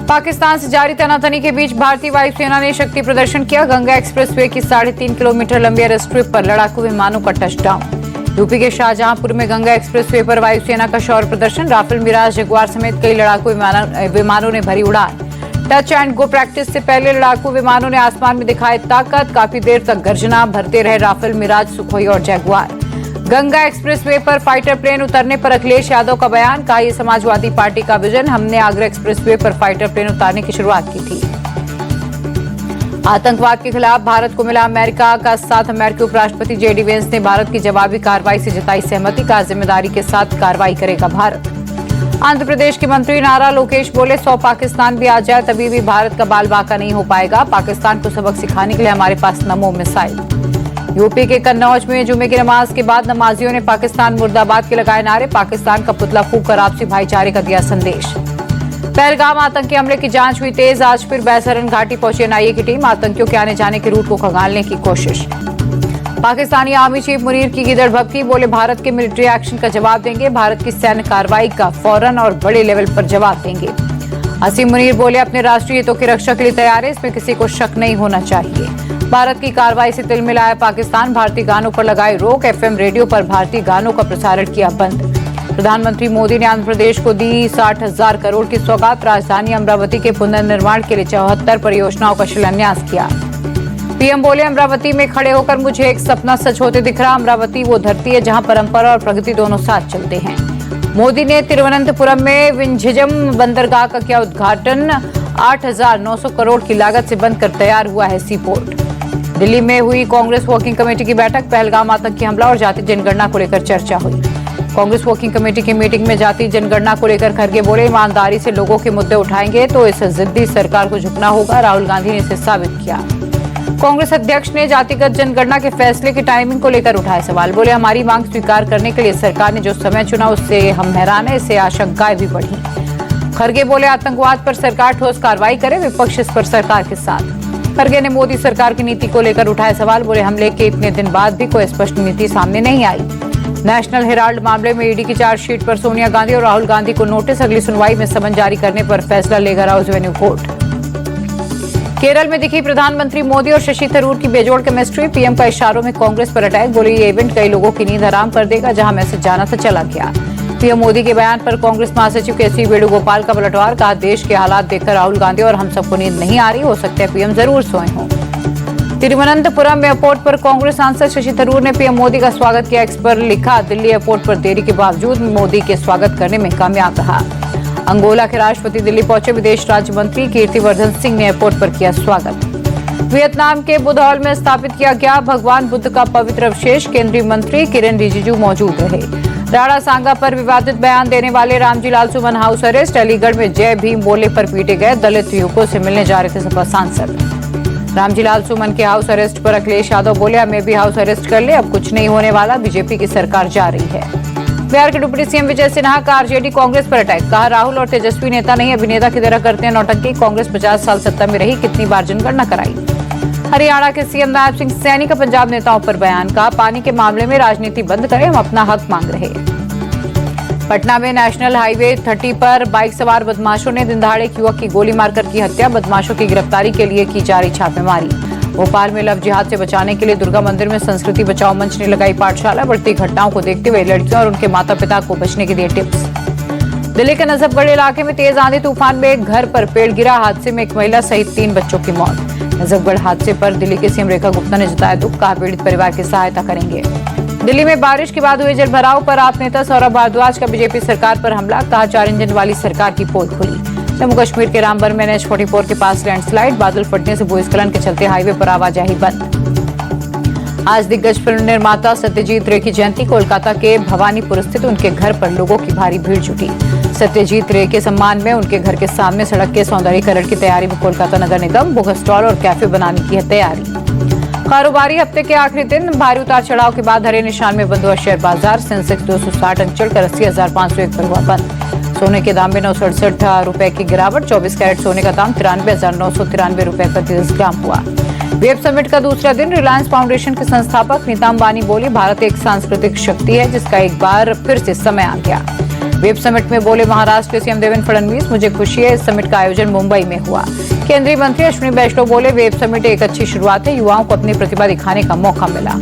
पाकिस्तान से जारी तनातनी के बीच भारतीय वायुसेना ने शक्ति प्रदर्शन किया। गंगा एक्सप्रेसवे की 3.5 किलोमीटर लंबी एयर स्ट्रिप पर लड़ाकू विमानों का टचडाउन। यूपी के शाहजहांपुर में गंगा एक्सप्रेसवे पर वायुसेना का शौर्य प्रदर्शन। राफेल, मिराज, जगुआर समेत कई लड़ाकू विमानों ने भरी उड़ान। टच एंड गो प्रैक्टिस से पहले लड़ाकू विमानों ने आसमान में दिखाई ताकत। काफी देर तक गर्जना भरते रहे राफेल, मिराज, सुखोई और जगुआर। गंगा एक्सप्रेसवे पर फाइटर प्लेन उतरने पर अखिलेश यादव का बयान। कहा, ये समाजवादी पार्टी का विजन। हमने आगरा एक्सप्रेसवे पर फाइटर प्लेन उतारने की शुरुआत की थी। आतंकवाद के खिलाफ भारत को मिला अमेरिका का साथ। अमेरिकी उपराष्ट्रपति जेडी वेंस ने भारत की जवाबी कार्रवाई से जताई सहमति। का जिम्मेदारी के साथ कार्रवाई करेगा भारत। आंध्र प्रदेश के मंत्री नारा लोकेश बोले, 100 पाकिस्तान भी आ जाए तभी भी भारत का बाल बांका नहीं हो पाएगा। पाकिस्तान को सबक सिखाने के लिए हमारे पास नमो मिसाइल। यूपी के कन्नौज में जुमे की नमाज के बाद नमाजियों ने पाकिस्तान मुर्दाबाद के लगाए नारे। पाकिस्तान का पुतला फूंककर आपसी भाईचारे का दिया संदेश। पहलगाम आतंकी हमले की जांच हुई तेज। आज फिर बैसरन घाटी पहुंची एनआईए की टीम। आतंकियों के आने जाने के रूट को खंगालने की कोशिश। पाकिस्तानी आर्मी चीफ मुनीर की गिदड़ भभकी। बोले, भारत के मिलिट्री एक्शन का जवाब देंगे। भारत की सैन्य कार्रवाई का फौरन और बड़े लेवल पर जवाब देंगे। असीम मुनीर बोले, अपने राष्ट्रीय हितों की रक्षा के लिए तैयार है। इसमें किसी को शक नहीं होना चाहिए। भारत की कार्रवाई से तिल मिलाया पाकिस्तान। भारतीय गानों पर लगाई रोक। एफएम रेडियो पर भारतीय गानों का प्रसारण किया बंद। प्रधानमंत्री मोदी ने आंध्र प्रदेश को दी 60,000 करोड़ की सौगात। राजधानी अमरावती के पुनर्निर्माण के लिए 74 परियोजनाओं का शिलान्यास किया। पीएम बोले, अमरावती में खड़े होकर मुझे एक सपना सच होते दिख रहा। अमरावती वो धरती है जहां परंपरा और प्रगति दोनों साथ चलते हैं। मोदी ने तिरुवनंतपुरम में विंझिजम बंदरगाह का किया उद्घाटन। 8,900 करोड़ की लागत से बनकर तैयार हुआ है सी पोर्ट। दिल्ली में हुई कांग्रेस वर्किंग कमेटी की बैठक। पहलगाम आतंकी हमला और जाति जनगणना को लेकर चर्चा हुई। कांग्रेस वर्किंग कमेटी की मीटिंग में जाति जनगणना को लेकर खड़गे बोले, ईमानदारी से लोगों के मुद्दे उठाएंगे तो इस जिद्दी सरकार को झुकना होगा। राहुल गांधी ने इसे साबित किया। कांग्रेस अध्यक्ष ने जातिगत जनगणना के फैसले की टाइमिंग को लेकर उठाए सवाल। बोले, हमारी मांग स्वीकार करने के लिए सरकार ने जो समय चुना उससे हम हैरान है। इससे आशंकाएं भी बढ़ी। खड़गे बोले, आतंकवाद पर सरकार ठोस कार्रवाई करे। विपक्ष इस पर सरकार के साथ। खड़गे ने मोदी सरकार की नीति को लेकर उठाए सवाल। बोले, हमले के इतने दिन बाद भी कोई स्पष्ट नीति सामने नहीं आई। नेशनल हेराल्ड मामले में ईडी की चार्जशीट पर सोनिया गांधी और राहुल गांधी को नोटिस। अगली सुनवाई में समन जारी करने पर फैसला लेगा राउज एवेन्यू कोर्ट। केरल में दिखी प्रधानमंत्री मोदी और शशि थरूर की बेजोड़ केमिस्ट्री। पीएम का इशारों में कांग्रेस पर अटैक। बोले, ये इवेंट कई लोगों की नींद हराम कर देगा। जहां मैसेज जाना था चला गया। पीएम मोदी के बयान पर कांग्रेस महासचिव के.सी. वेणुगोपाल का पलटवार। कहा, देश के हालात देखकर राहुल गांधी और हम सबको नींद नहीं आ रही। हो सकता है पीएम जरूर सोए हों। तिरुवनंतपुरम एयरपोर्ट पर कांग्रेस सांसद शशि थरूर ने पीएम मोदी का स्वागत किया। एक्स पर लिखा, दिल्ली एयरपोर्ट पर देरी के बावजूद मोदी के स्वागत करने में कामयाब रहा। अंगोला के राष्ट्रपति दिल्ली पहुंचे। विदेश राज्य मंत्री कीर्तिवर्धन सिंह ने एयरपोर्ट पर किया स्वागत। वियतनाम के बुधौल में स्थापित किया गया भगवान बुद्ध का पवित्र अवशेष। केंद्रीय मंत्री किरेन रिजिजू मौजूद रहे। राणा सांगा पर विवादित बयान देने वाले रामजी लाल सुमन हाउस अरेस्ट। अलीगढ़ में जय भीम बोले पर पीटे गए। दलित युवकों से मिलने जा रहे थे सपा सांसद। रामजी लाल सुमन के हाउस अरेस्ट पर अखिलेश यादव बोले, हमें भी हाउस अरेस्ट कर ले, अब कुछ नहीं होने वाला। बीजेपी की सरकार जा रही है। बिहार के डिप्टी सीएम विजय सिन्हा का आरजेडी कांग्रेस पर अटैक। कहा, राहुल और तेजस्वी नेता नहीं, अभिनेता की तरह करते हैं नौटंकी। कांग्रेस 50 साल सत्ता में रही, कितनी बार जनगणना कराई। हरियाणा के सीएम नायब सिंह सैनी का पंजाब नेताओं पर बयान। कहा, पानी के मामले में राजनीति बंद करें, हम अपना हक मांग रहे। पटना में नेशनल हाईवे 30 पर बाइक सवार बदमाशों ने दिनदहाड़े एक युवक की गोली मारकर की हत्या। बदमाशों की गिरफ्तारी के लिए की जा रही छापेमारी। भोपाल में लव जिहाद से बचाने के लिए दुर्गा मंदिर में संस्कृति बचाओ मंच ने लगाई पाठशाला। बढ़ती घटनाओं को देखते हुए लड़कियों और उनके माता पिता को बचने के दिए टिप्स। दिल्ली के नजफगढ़ इलाके में तेज आंधी तूफान में एक घर पर पेड़ गिरा। हादसे में एक महिला सहित 3 बच्चों की मौत। नजफगढ़ हादसे पर दिल्ली के सीएम रेखा गुप्ता ने जताया दुख। कहा, पीड़ित परिवार की सहायता करेंगे। दिल्ली में बारिश के बाद हुए जलभराव पर आप नेता सौरभ भारद्वाज का बीजेपी सरकार पर हमला। कहा, 4 इंजन वाली सरकार की पोल खुली। जम्मू कश्मीर के रामबन में NH-44 के पास लैंडस्लाइड। बादल फटने से भूस्खलन के चलते हाईवे पर आवाजाही बंद। आज दिग्गज फिल्म निर्माता सत्यजीत रे की जयंती। कोलकाता के भवानीपुर स्थित उनके घर पर लोगों की भारी भीड़ जुटी। सत्यजीत रे के सम्मान में उनके घर के सामने सड़क के सौंदर्यीकरण की तैयारी में कोलकाता नगर निगम बुक स्टॉल और कैफे बनाने की है तैयारी। कारोबारी हफ्ते के आखिरी दिन भारी उतार चढ़ाव के बाद हरे निशान में बंद हुआ शेयर बाजार। सेंसेक्स 260 अंक चढ़कर 80,501 पर हुआ बंद। सोने के दाम में 968 रुपए की गिरावट। 24 कैरेट सोने का दाम 93,993 रुपए प्रति 10 ग्राम हुआ। वेब समिट का दूसरा दिन। रिलायंस फाउंडेशन के संस्थापक नीता अंबानी बोली, भारत एक सांस्कृतिक शक्ति है जिसका एक बार फिर से समय आ गया। वेब समिट में बोले महाराष्ट्र के सीएम देवेंद्र फडणवीस, मुझे खुशी है इस समिट का आयोजन मुंबई में हुआ। केंद्रीय मंत्री अश्विनी वैष्णव बोले, वेब समिट एक अच्छी शुरुआत है, युवाओं को अपनी प्रतिभा दिखाने का मौका मिला।